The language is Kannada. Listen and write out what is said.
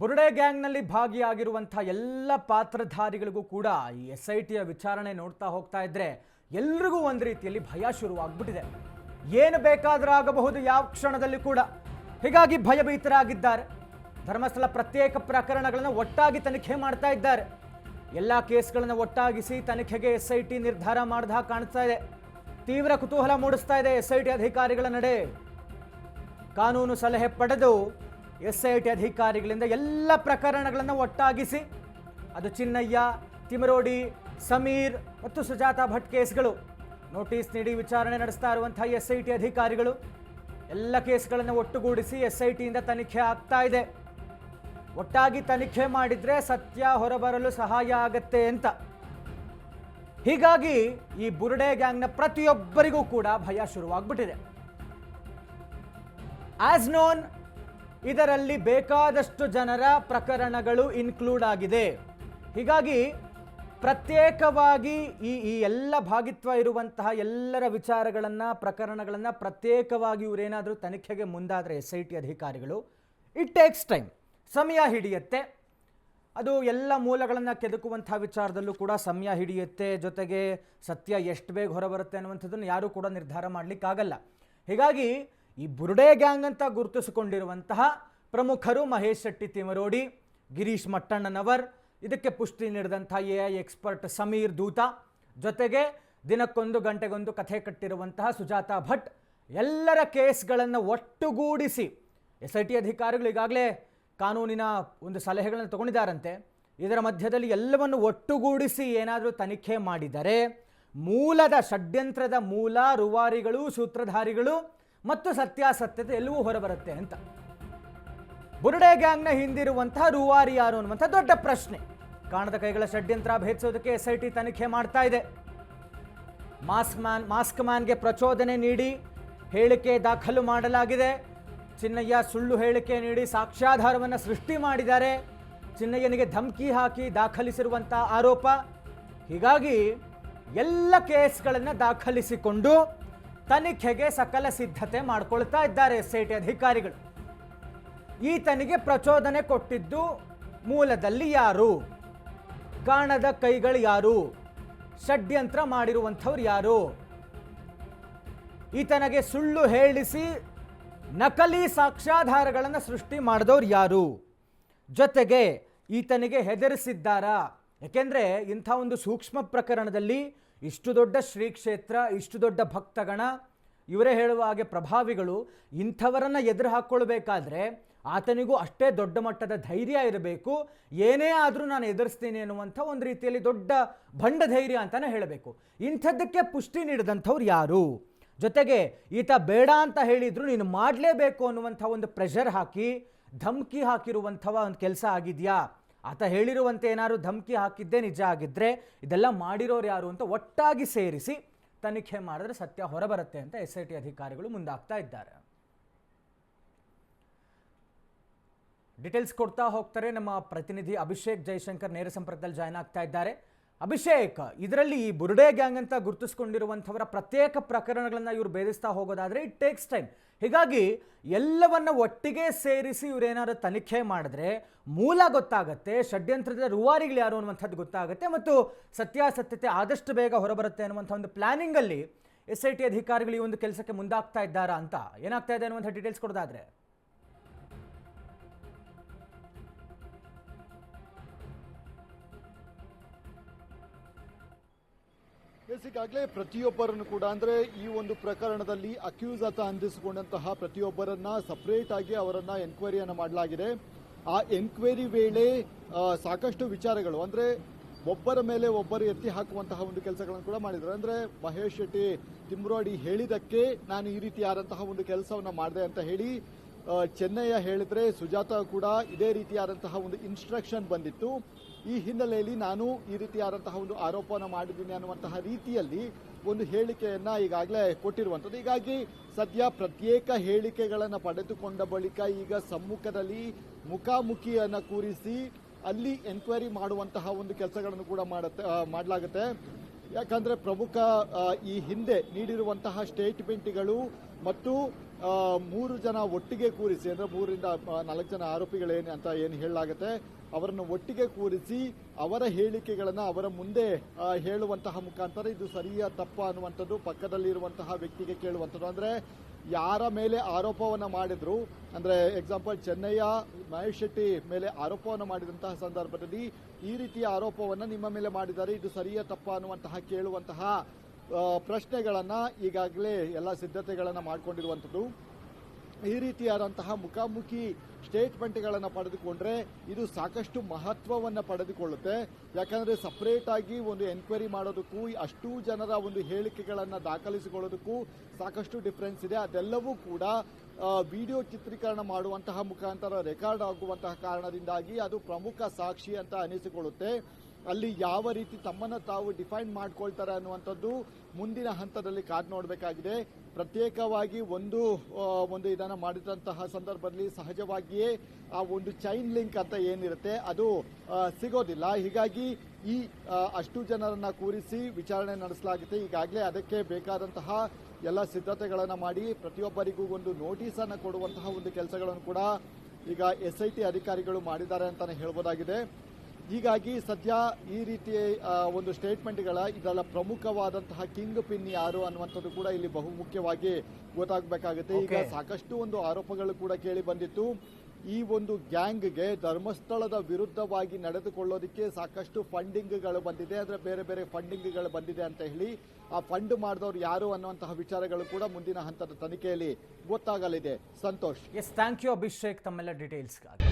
ಬುರುಡೆ ಗ್ಯಾಂಗ್ನಲ್ಲಿ ಭಾಗಿಯಾಗಿರುವಂಥ ಎಲ್ಲ ಪಾತ್ರಧಾರಿಗಳಿಗೂ ಕೂಡ ಈ SITಯ ವಿಚಾರಣೆ ನೋಡ್ತಾ ಹೋಗ್ತಾ ಇದ್ರೆ ಎಲ್ರಿಗೂ ಒಂದು ರೀತಿಯಲ್ಲಿ ಭಯ ಶುರುವಾಗ್ಬಿಟ್ಟಿದೆ. ಏನು ಬೇಕಾದರೂ ಆಗಬಹುದು ಯಾವ ಕ್ಷಣದಲ್ಲಿ ಕೂಡ. ಹೀಗಾಗಿ ಭಯಭೀತರಾಗಿದ್ದಾರೆ. ಧರ್ಮಸ್ಥಳ ಪ್ರತ್ಯೇಕ ಪ್ರಕರಣಗಳನ್ನು ಒಟ್ಟಾಗಿ ತನಿಖೆ ಮಾಡ್ತಾ ಇದ್ದಾರೆ. ಎಲ್ಲ ಕೇಸ್ಗಳನ್ನು ಒಟ್ಟಾಗಿಸಿ ತನಿಖೆಗೆ SIT ನಿರ್ಧಾರ ಮಾಡಿದ ಹಾಗೆ ಕಾಣಿಸ್ತಾ ಇದೆ. ತೀವ್ರ ಕುತೂಹಲ ಮೂಡಿಸ್ತಾ ಇದೆ SIT ಅಧಿಕಾರಿಗಳ ನಡೆ. ಕಾನೂನು ಸಲಹೆ ಪಡೆದು SIT ಅಧಿಕಾರಿಗಳಿಂದ ಎಲ್ಲ ಪ್ರಕರಣಗಳನ್ನು ಒಟ್ಟಾಗಿಸಿ, ಅದು ಚಿನ್ನಯ್ಯ, ತಿಮರೋಡಿ, ಸಮೀರ್ ಮತ್ತು ಸುಜಾತಾ ಭಟ್ ಕೇಸ್ಗಳು, ನೋಟಿಸ್ ನೀಡಿ ವಿಚಾರಣೆ ನಡೆಸ್ತಾ ಇರುವಂತಹ SIT ಅಧಿಕಾರಿಗಳು ಎಲ್ಲ ಕೇಸ್ಗಳನ್ನು ಒಟ್ಟುಗೂಡಿಸಿ SITಯಿಂದ ತನಿಖೆ ಆಗ್ತಾ ಇದೆ. ಒಟ್ಟಾಗಿ ತನಿಖೆ ಮಾಡಿದ್ರೆ ಸತ್ಯ ಹೊರಬರಲು ಸಹಾಯ ಆಗತ್ತೆ ಅಂತ. ಹೀಗಾಗಿ ಈ ಬುರುಡೆ ಗ್ಯಾಂಗ್ನ ಪ್ರತಿಯೊಬ್ಬರಿಗೂ ಕೂಡ ಭಯ ಶುರುವಾಗ್ಬಿಟ್ಟಿದೆ. ಆಸ್ ನೋನ್, ಇದರಲ್ಲಿ ಬೇಕಾದಷ್ಟು ಜನರ ಪ್ರಕರಣಗಳು ಇನ್ಕ್ಲೂಡ್ ಆಗಿದೆ. ಹೀಗಾಗಿ ಪ್ರತ್ಯೇಕವಾಗಿ ಈ ಎಲ್ಲ ಭಾಗಿತ್ವ ಇರುವಂತಹ ಎಲ್ಲರ ವಿಚಾರಗಳನ್ನು, ಪ್ರಕರಣಗಳನ್ನು ಪ್ರತ್ಯೇಕವಾಗಿ ಇವರೇನಾದರೂ ತನಿಖೆಗೆ ಮುಂದಾದರೆ SIT ಅಧಿಕಾರಿಗಳು, ಇಟ್ ಟೇಕ್ಸ್ ಟೈಮ್, ಸಮಯ ಹಿಡಿಯುತ್ತೆ. ಅದು ಎಲ್ಲ ಮೂಲಗಳನ್ನು ಕೆದಕುವಂಥ ವಿಚಾರದಲ್ಲೂ ಕೂಡ ಸಮಯ ಹಿಡಿಯುತ್ತೆ. ಜೊತೆಗೆ ಸತ್ಯ ಎಷ್ಟು ಬೇಗ ಹೊರಬರುತ್ತೆ ಅನ್ನುವಂಥದ್ದನ್ನು ಯಾರೂ ಕೂಡ ನಿರ್ಧಾರ ಮಾಡಲಿಕ್ಕಾಗಲ್ಲ. ಹೀಗಾಗಿ ಈ ಬುರುಡೆ ಗ್ಯಾಂಗ್ ಅಂತ ಗುರುತಿಸಿಕೊಂಡಿರುವಂತಹ ಪ್ರಮುಖರು ಮಹೇಶ್ ಶೆಟ್ಟಿ ತಿಮರೋಡಿ, ಗಿರೀಶ್ ಮಟ್ಟಣ್ಣನವರ್, ಇದಕ್ಕೆ ಪುಷ್ಟಿ ನೀಡಿದಂಥ AI ಎಕ್ಸ್ಪರ್ಟ್ ಸಮೀರ್ ದೂತ, ಜೊತೆಗೆ ದಿನಕ್ಕೊಂದು ಗಂಟೆಗೊಂದು ಕಥೆ ಕಟ್ಟಿರುವಂತಹ ಸುಜಾತಾ ಭಟ್, ಎಲ್ಲರ ಕೇಸ್ಗಳನ್ನು ಒಟ್ಟುಗೂಡಿಸಿ SIT ಅಧಿಕಾರಿಗಳು ಈಗಾಗಲೇ ಕಾನೂನಿನ ಒಂದು ಸಲಹೆಗಳನ್ನು ತಗೊಂಡಿದ್ದಾರಂತೆ. ಇದರ ಮಧ್ಯದಲ್ಲಿ ಎಲ್ಲವನ್ನು ಒಟ್ಟುಗೂಡಿಸಿ ಏನಾದರೂ ತನಿಖೆ ಮಾಡಿದರೆ ಮೂಲದ ಷಡ್ಯಂತ್ರದ ಮೂಲ, ರೂವಾರಿಗಳು, ಸೂತ್ರಧಾರಿಗಳು ಮತ್ತು ಸತ್ಯಾಸತ್ಯತೆ ಎಲ್ಲವೂ ಹೊರಬರುತ್ತೆ ಅಂತ. ಬುರುಡೆ ಗ್ಯಾಂಗ್ನ ಹಿಂದಿರುವಂತಹ ರೂವಾರಿ ಯಾರು ಅನ್ನುವಂಥ ದೊಡ್ಡ ಪ್ರಶ್ನೆ. ಕಾಣದ ಕೈಗಳ ಷಡ್ಯಂತ್ರ ಭೇದಿಸೋದಕ್ಕೆ SIT ತನಿಖೆ ಮಾಡ್ತಾ ಇದೆ. ಮಾಸ್ಕ್ ಮ್ಯಾನ್ಗೆ ಪ್ರಚೋದನೆ ನೀಡಿ ಹೇಳಿಕೆ ದಾಖಲು ಮಾಡಲಾಗಿದೆ. ಚಿನ್ನಯ್ಯ ಸುಳ್ಳು ಹೇಳಿಕೆ ನೀಡಿ ಸಾಕ್ಷ್ಯಾಧಾರವನ್ನು ಸೃಷ್ಟಿ ಮಾಡಿದ್ದಾರೆ. ಚಿನ್ನಯ್ಯನಿಗೆ ಧಮಕಿ ಹಾಕಿ ದಾಖಲಿಸಿರುವಂಥ ಆರೋಪ. ಹೀಗಾಗಿ ಎಲ್ಲ ಕೇಸ್ಗಳನ್ನು ದಾಖಲಿಸಿಕೊಂಡು ತನಿಖೆಗೆ ಸಕಲ ಸಿದ್ಧತೆ ಮಾಡಿಕೊಳ್ತಾ ಇದ್ದಾರೆ SIT ಅಧಿಕಾರಿಗಳು. ಈತನಿಗೆ ಪ್ರಚೋದನೆ ಕೊಟ್ಟಿದ್ದು ಮೂಲದಲ್ಲಿ ಯಾರು, ಕಾಣದ ಕೈಗಳು ಯಾರು, ಷಡ್ಯಂತ್ರ ಮಾಡಿರುವಂಥವ್ರು ಯಾರು, ಈತನಿಗೆ ಸುಳ್ಳು ಹೇಳಿಸಿ ನಕಲಿ ಸಾಕ್ಷ್ಯಾಧಾರಗಳನ್ನು ಸೃಷ್ಟಿ ಮಾಡಿದವ್ರು ಯಾರು, ಜೊತೆಗೆ ಈತನಿಗೆ ಹೆದರಿಸಿದ್ದಾರಾ. ಯಾಕೆಂದರೆ ಇಂಥ ಒಂದು ಸೂಕ್ಷ್ಮ ಪ್ರಕರಣದಲ್ಲಿ ಇಷ್ಟು ದೊಡ್ಡ ಶ್ರೀ ಕ್ಷೇತ್ರ, ಇಷ್ಟು ದೊಡ್ಡ ಭಕ್ತಗಣ, ಇವರೇ ಹೇಳುವ ಹಾಗೆ ಪ್ರಭಾವಿಗಳು, ಇಂಥವರನ್ನು ಎದುರು ಹಾಕ್ಕೊಳ್ಬೇಕಾದ್ರೆ ಆತನಿಗೂ ಅಷ್ಟೇ ದೊಡ್ಡ ಮಟ್ಟದ ಧೈರ್ಯ ಇರಬೇಕು. ಏನೇ ಆದರೂ ನಾನು ಎದುರಿಸ್ತೀನಿ ಅನ್ನುವಂಥ ಒಂದು ರೀತಿಯಲ್ಲಿ ದೊಡ್ಡ ಭಂಡ ಧೈರ್ಯ ಅಂತಲೇ ಹೇಳಬೇಕು. ಇಂಥದ್ದಕ್ಕೆ ಪುಷ್ಟಿ ನೀಡಿದಂಥವ್ರು ಯಾರು, ಜೊತೆಗೆ ಈತ ಬೇಡ ಅಂತ ಹೇಳಿದ್ರು ನೀನು ಮಾಡಲೇಬೇಕು ಅನ್ನುವಂಥ ಒಂದು ಪ್ರೆಷರ್ ಹಾಕಿ ಧಮಕಿ ಹಾಕಿರುವಂಥವ ಒಂದು ಕೆಲಸ ಆಗಿದೆಯಾ, ಆತ ಹೇಳಿರುವಂತೆ ಏನಾದ್ರು ಧಮಕಿ ಹಾಕಿದ್ದೇ ನಿಜ ಆಗಿದ್ದರೆ ಇದೆಲ್ಲ ಮಾಡಿರೋರು ಯಾರು ಅಂತ ಒಟ್ಟಾಗಿ ಸೇರಿಸಿ ತನಿಖೆ ಮಾಡಿದ್ರೆ ಸತ್ಯ ಹೊರಬರುತ್ತೆ ಅಂತ SIT ಅಧಿಕಾರಿಗಳು ಮುಂದಾಗ್ತಾ ಇದ್ದಾರೆ. ಡೀಟೇಲ್ಸ್ ಕೊಡ್ತಾ ಹೋಗ್ತಾರೆ ನಮ್ಮ ಪ್ರತಿನಿಧಿ ಅಭಿಷೇಕ್ ಜೈಶಂಕರ್, ನೇರ ಸಂಪರ್ಕದಲ್ಲಿ ಜಾಯ್ನ್ ಆಗ್ತಾ ಇದ್ದಾರೆ. ಅಭಿಷೇಕ್, ಇದರಲ್ಲಿ ಈ ಬುರುಡೆ ಗ್ಯಾಂಗ್ ಅಂತ ಗುರುತಿಸ್ಕೊಂಡಿರುವಂಥವರ ಪ್ರತ್ಯೇಕ ಪ್ರಕರಣಗಳನ್ನು ಇವರು ಭೇದಿಸ್ತಾ ಹೋಗೋದಾದರೆ ಇಟ್ ಟೇಕ್ಸ್ ಟೈಮ್. ಹೀಗಾಗಿ ಎಲ್ಲವನ್ನ ಒಟ್ಟಿಗೆ ಸೇರಿಸಿ ಇವರೇನಾದ್ರು ತನಿಖೆ ಮಾಡಿದ್ರೆ ಮೂಲ ಗೊತ್ತಾಗುತ್ತೆ, ಷಡ್ಯಂತ್ರದ ರೂವಾರಿಗಳು ಯಾರು ಅನ್ನುವಂಥದ್ದು ಗೊತ್ತಾಗುತ್ತೆ ಮತ್ತು ಸತ್ಯಾಸತ್ಯತೆ ಆದಷ್ಟು ಬೇಗ ಹೊರಬರುತ್ತೆ ಅನ್ನುವಂಥ ಒಂದು ಪ್ಲಾನಿಂಗಲ್ಲಿ SIT ಅಧಿಕಾರಿಗಳು ಈ ಒಂದು ಕೆಲಸಕ್ಕೆ ಮುಂದಾಗ್ತಾ ಇದ್ದಾರಾ ಅಂತ ಏನಾಗ್ತಾ ಇದೆ ಅನ್ನುವಂಥ ಡೀಟೇಲ್ಸ್ ಕೊಡೋದಾದ್ರೆ. ಈಗಾಗಲೇ ಪ್ರತಿಯೊಬ್ಬರನ್ನು ಕೂಡ ಅಂದ್ರೆ ಈ ಒಂದು ಪ್ರಕರಣದಲ್ಲಿ ಅಕ್ಯೂಸ್ ಅಂತ ಅಂದಿಸಿಕೊಂಡಂತಹ ಪ್ರತಿಯೊಬ್ಬರನ್ನ ಸಪರೇಟ್ ಆಗಿ ಅವರನ್ನ ಎನ್ಕ್ವೈರಿಯನ್ನು ಮಾಡಲಾಗಿದೆ. ಆ ಎನ್ಕ್ವೈರಿ ವೇಳೆ ಸಾಕಷ್ಟು ವಿಚಾರಗಳು ಅಂದ್ರೆ ಒಬ್ಬರ ಮೇಲೆ ಒಬ್ಬರು ಎತ್ತಿ ಹಾಕುವಂತಹ ಒಂದು ಕೆಲಸಗಳನ್ನು ಕೂಡ ಮಾಡಿದ್ರು. ಅಂದ್ರೆ ಮಹೇಶ್ ಶೆಟ್ಟಿ ತಿಮ್ರೋಡಿ ಹೇಳಿದಕ್ಕೆ ನಾನು ಈ ರೀತಿಯಾದಂತಹ ಒಂದು ಕೆಲಸವನ್ನ ಮಾಡಿದೆ ಅಂತ ಹೇಳಿ ಚೆನ್ನಯ್ಯ ಹೇಳಿದ್ರೆ, ಸುಜಾತಾ ಕೂಡ ಇದೇ ರೀತಿಯಾದಂತಹ ಒಂದು ಇನ್ಸ್ಟ್ರಕ್ಷನ್ ಬಂದಿತ್ತು. ಈ ಹಿನ್ನೆಲೆಯಲ್ಲಿ ನಾನು ಈ ರೀತಿಯಾದಂತಹ ಒಂದು ಆರೋಪವನ್ನು ಮಾಡಿದ್ದೀನಿ ಅನ್ನುವಂತಹ ರೀತಿಯಲ್ಲಿ ಒಂದು ಹೇಳಿಕೆಯನ್ನ ಈಗಾಗಲೇ ಕೊಟ್ಟಿರುವಂಥದ್ದು. ಹೀಗಾಗಿ ಸದ್ಯ ಪ್ರತ್ಯೇಕ ಹೇಳಿಕೆಗಳನ್ನು ಪಡೆದುಕೊಂಡ ಬಳಿಕ ಈಗ ಸಮ್ಮುಖದಲ್ಲಿ ಮುಖಾಮುಖಿಯನ್ನು ಕೂರಿಸಿ ಅಲ್ಲಿ ಎನ್ಕ್ವೈರಿ ಮಾಡುವಂತಹ ಒಂದು ಕೆಲಸಗಳನ್ನು ಕೂಡ ಮಾಡಲಾಗುತ್ತೆ. ಯಾಕಂದ್ರೆ ಪ್ರಮುಖ ಈ ಹಿಂದೆ ನೀಡಿರುವಂತಹ ಸ್ಟೇಟ್ಮೆಂಟ್ಗಳು ಮತ್ತು 3 ಜನ ಒಟ್ಟಿಗೆ ಕೂರಿಸಿ, ಅಂದ್ರೆ 3 ರಿಂದ 4 ಜನ ಆರೋಪಿಗಳೇನು ಅಂತ ಏನು ಹೇಳಲಾಗುತ್ತೆ, ಅವರನ್ನು ಒಟ್ಟಿಗೆ ಕೂರಿಸಿ ಅವರ ಹೇಳಿಕೆಗಳನ್ನು ಅವರ ಮುಂದೆ ಹೇಳುವಂತಹ ಮುಖಾಂತರ ಇದು ಸರಿಯಾ ತಪ್ಪ ಅನ್ನುವಂಥದ್ದು ಪಕ್ಕದಲ್ಲಿರುವಂತಹ ವ್ಯಕ್ತಿಗೆ ಕೇಳುವಂಥದ್ದು. ಅಂದ್ರೆ ಯಾರ ಮೇಲೆ ಆರೋಪವನ್ನು ಮಾಡಿದ್ರು, ಅಂದ್ರೆ ಎಕ್ಸಾಂಪಲ್ ಚೆನ್ನಯ್ಯ ಮಹೇಶ್ ಶೆಟ್ಟಿ ಮೇಲೆ ಆರೋಪವನ್ನು ಮಾಡಿದಂತಹ ಸಂದರ್ಭದಲ್ಲಿ ಈ ರೀತಿಯ ಆರೋಪವನ್ನು ನಿಮ್ಮ ಮೇಲೆ ಮಾಡಿದ್ದಾರೆ, ಇದು ಸರಿಯಾ ತಪ್ಪ ಅನ್ನುವಂತಹ ಕೇಳುವಂತಹ ಪ್ರಶ್ನೆಗಳನ್ನ ಈಗಾಗಲೇ ಎಲ್ಲ ಸಿದ್ಧತೆಗಳನ್ನು ಮಾಡಿಕೊಂಡಿರುವಂಥದ್ದು. ಈ ರೀತಿಯಾದಂತಹ ಮುಖಾಮುಖಿ ಸ್ಟೇಟ್ಮೆಂಟ್ಗಳನ್ನು ಪಡೆದುಕೊಂಡ್ರೆ ಇದು ಸಾಕಷ್ಟು ಮಹತ್ವವನ್ನು ಪಡೆದುಕೊಳ್ಳುತ್ತೆ. ಯಾಕಂದ್ರೆ ಸಪರೇಟ್ ಆಗಿ ಒಂದು ಎನ್ಕ್ವೈರಿ ಮಾಡೋದಕ್ಕೂ ಅಷ್ಟೂ ಜನರ ಒಂದು ಹೇಳಿಕೆಗಳನ್ನು ದಾಖಲಿಸಿಕೊಳ್ಳೋದಕ್ಕೂ ಸಾಕಷ್ಟು ಡಿಫರೆನ್ಸ್ ಇದೆ. ಅದೆಲ್ಲವೂ ಕೂಡ ವಿಡಿಯೋ ಚಿತ್ರೀಕರಣ ಮಾಡುವಂತಹ ಮುಖಾಂತರ ರೆಕಾರ್ಡ್ ಆಗುವಂತಹ ಕಾರಣದಿಂದಾಗಿ ಅದು ಪ್ರಮುಖ ಸಾಕ್ಷಿ ಅಂತ ಅನಿಸಿಕೊಳ್ಳುತ್ತೆ. ಅಲ್ಲಿ ಯಾವ ರೀತಿ ತಮ್ಮನ್ನು ತಾವು ಡಿಫೈನ್ ಮಾಡ್ಕೊಳ್ತಾರೆ ಅನ್ನುವಂಥದ್ದು ಮುಂದಿನ ಹಂತದಲ್ಲಿ ಕಾದು ನೋಡಬೇಕಾಗಿದೆ. ಪ್ರತ್ಯೇಕವಾಗಿ ಒಂದು ಇದನ್ನು ಮಾಡಿದಂತಹ ಸಂದರ್ಭದಲ್ಲಿ ಸಹಜವಾಗಿಯೇ ಆ ಒಂದು ಚೈನ್ ಲಿಂಕ್ ಅಂತ ಏನಿರುತ್ತೆ ಅದು ಸಿಗೋದಿಲ್ಲ. ಹೀಗಾಗಿ ಈ ಅಷ್ಟು ಜನರನ್ನ ಕೂರಿಸಿ ವಿಚಾರಣೆ ನಡೆಸಲಾಗುತ್ತೆ. ಈಗಾಗಲೇ ಅದಕ್ಕೆ ಬೇಕಾದಂತಹ ಎಲ್ಲ ಸಿದ್ಧತೆಗಳನ್ನು ಮಾಡಿ ಪ್ರತಿಯೊಬ್ಬರಿಗೂ ಒಂದು ನೋಟಿಸನ್ನು ಕೊಡುವಂತಹ ಒಂದು ಕೆಲಸಗಳನ್ನು ಕೂಡ ಈಗ SIT ಅಧಿಕಾರಿಗಳು ಮಾಡಿದ್ದಾರೆ ಅಂತಾನೆ ಹೇಳ್ಬೋದಾಗಿದೆ. ಹೀಗಾಗಿ ಸದ್ಯ ಈ ರೀತಿ ಒಂದು ಸ್ಟೇಟ್ಮೆಂಟ್ಗಳ ಇದೆಲ್ಲ ಪ್ರಮುಖವಾದಂತಹ ಕಿಂಗ್ ಪಿನ್ ಯಾರು ಅನ್ನುವಂಥದ್ದು ಕೂಡ ಇಲ್ಲಿ ಬಹುಮುಖ್ಯವಾಗಿ ಗೊತ್ತಾಗಬೇಕಾಗುತ್ತೆ. ಈಗ ಸಾಕಷ್ಟು ಒಂದು ಆರೋಪಗಳು ಕೂಡ ಕೇಳಿ ಬಂದಿತ್ತು. ಈ ಒಂದು ಗ್ಯಾಂಗ್ಗೆ ಧರ್ಮಸ್ಥಳದ ವಿರುದ್ಧವಾಗಿ ನಡೆದುಕೊಳ್ಳೋದಕ್ಕೆ ಸಾಕಷ್ಟು ಫಂಡಿಂಗ್ಗಳು ಬಂದಿದೆ, ಅಂದ್ರೆ ಬೇರೆ ಬೇರೆ ಫಂಡಿಂಗ್ಗಳು ಬಂದಿದೆ ಅಂತ ಹೇಳಿ ಆ ಫಂಡ್ ಮಾಡಿದವರು ಯಾರು ಅನ್ನುವಂತಹ ವಿಚಾರಗಳು ಕೂಡ ಮುಂದಿನ ಹಂತದ ತನಿಖೆಯಲ್ಲಿ ಗೊತ್ತಾಗಲಿದೆ. Santosh. Yes, thank you Abhishek ತಮ್ಮೆಲ್ಲ ಡೀಟೇಲ್ಸ್ಗಾಗಿ.